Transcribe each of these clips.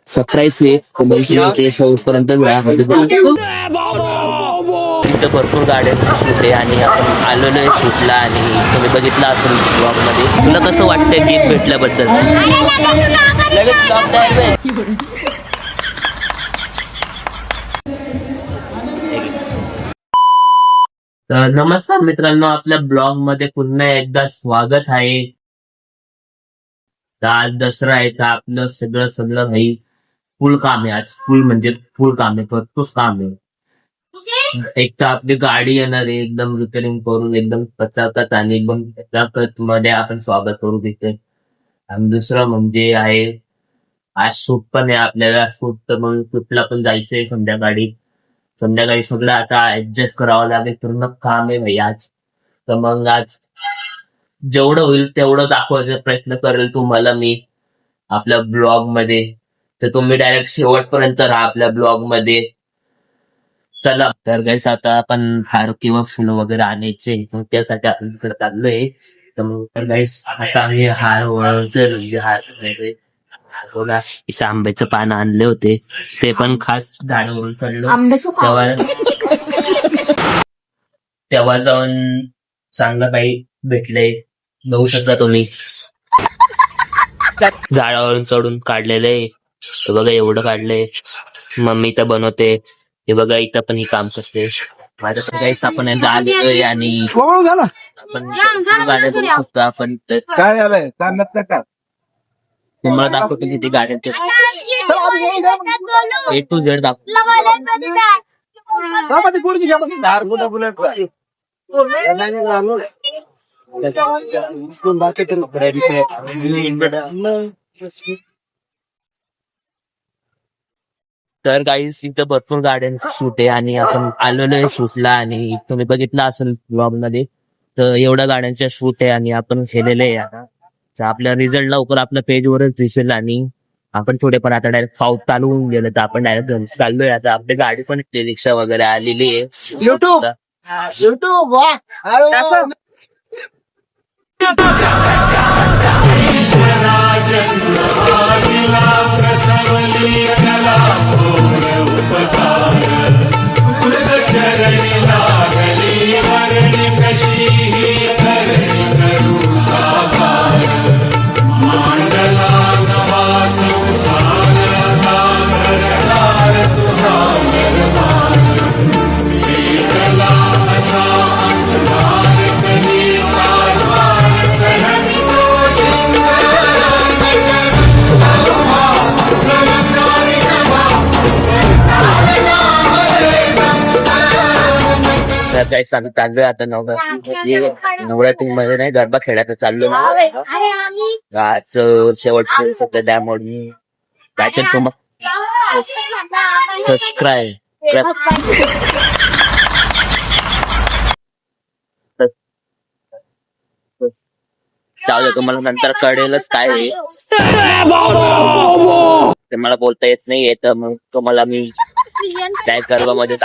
Surprise ते शोपर्यंत तिथं भरपूर गाड्या शूट आहे आणि आपण आलेलो आहे शूटला आणि तुम्ही बघितलं असेल ब्लॉग मध्ये. तुला कसं वाटतंय गिफ्ट भेटल्याबद्दल? तर नमस्कार मित्रांनो, आपल्या ब्लॉग मध्ये पुन्हा एकदा स्वागत आहे. तर आज दसरा आहे तर आपलं सगळं सगळं भाई फुल काम आहे. आज फुल म्हणजे फुल काम आहे, भरपूर काम आहे. एक तर आपली गाडी येणार आहे एकदम रिपेअरिंग करून एकदम पचावतात आणि एकदम मध्ये आपण स्वागत करू तिथे. आणि दुसरं म्हणजे आहे आज शूट पण आहे आपल्याला. शूट तर मग शूटला पण जायचंय संध्याकाळी सगळं आता ऍडजस्ट करावं लागेल. पूर्ण काम आहे भाई आज. तर मग आज जेवढं होईल तेवढं दाखवायचा प्रयत्न करेल तुम्हाला मी आपल्या ब्लॉग मध्ये. तर तुम्ही डायरेक्ट शेवटपर्यंत राहा आपल्या ब्लॉग मध्ये. चला तर गाईस, आता आपण हार किंवा फुलं वगैरे आणायचे मग त्यासाठी आपण इकडे चाललोय. तर मग गाईस आता आम्ही हार वळवतोय म्हणजे हार बघा, इथं आंब्याचं पान आणले होते ते पण खास झाडावरून चढलो तेव्हा जाऊन चांगलं काही भेटलंय. बघू शकता तुम्ही झाडावरून चढून काढलेलं आहे. बघा एवढं काढलंय. मम्मी तर बनवते. हे बघा इथं पण ही काम करते. माझ्या काहीच आपण एकदा आलेलोय आणि आपण गाड्या बघू शकतो. आपण काय झालंय काय तुम्हाला दाखवतो किती गाड्यांचे A to Z दाखवतो. तर गाईस इथं भरपूर गाड्यांचं शूट आहे आणि आपण आलेलो आहे शूटला आणि तुम्ही बघितलं असेल ब्लॉग मध्ये. तर एवढ्या गाड्यांच्या शूट आहे आणि आपण केलेले आहे आता. तर आपला रिझल्ट लवकर आपल्या पेजवरच दिसेल आणि आपण थोडेफार आता डायरेक्ट पाऊस चालू होऊन गेलं तर आपण डायरेक्ट चाललोय. आता आपली गाडी पण रिक्षा वगैरे आलेली आहे. युट्यूब काही सांगू चाललोय आता नवरात्री मध्ये नाही गरबा खेळायला चाललो. आज शेवटचं सगळं त्यामुळे काय तर तुम्हाला सबस्क्राईब चालू तुम्हाला नंतर कळेलच काय आहे ते. मला बोलता येत नाही येत मग तुम्हाला मी त्या गरबामध्ये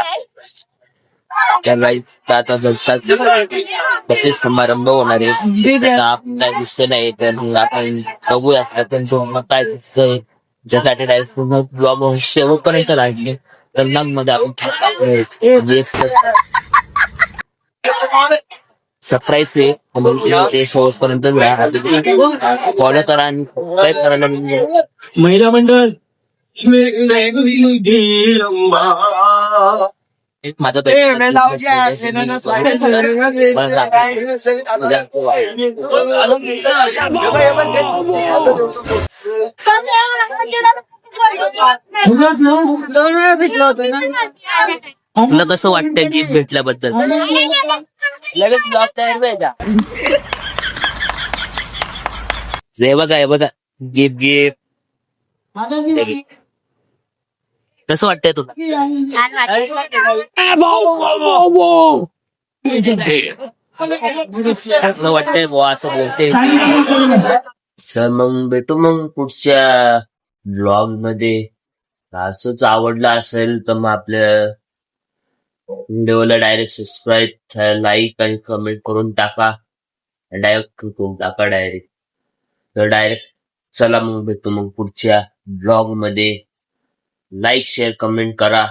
आता समारंभ होणार आहे. काय दिसत नाही तर आपण बघूया काय दिसतंय. ज्यासाठी डायरेक्ट पूर्ण ब्लॉग शेवटपर्यंत राहिले तर मध्ये आपण सरप्राईज आहे ते शेवटपर्यंत फॉलो करा आणि काय करायला महिला मंडळ माझा तुला कसं वाटतंय गिफ्ट भेटल्याबद्दल? लगेच ब्लॉग तयार व्हायचा. हे बघा गिफ्ट कसं वाटतंय तुला? वाटतंय असं बोलते. मग भेटू मग पुढच्या ब्लॉग मध्ये. असंच आवडलं असेल तर मग आपल्या व्हिडिओला डायरेक्ट सबस्क्राईब, लाईक आणि कमेंट करून टाका. डायरेक्ट टाका डायरेक्ट. तर डायरेक्ट चला मग भेटू मग पुढच्या ब्लॉग मध्ये. लाईक शेअर कमेंट करा.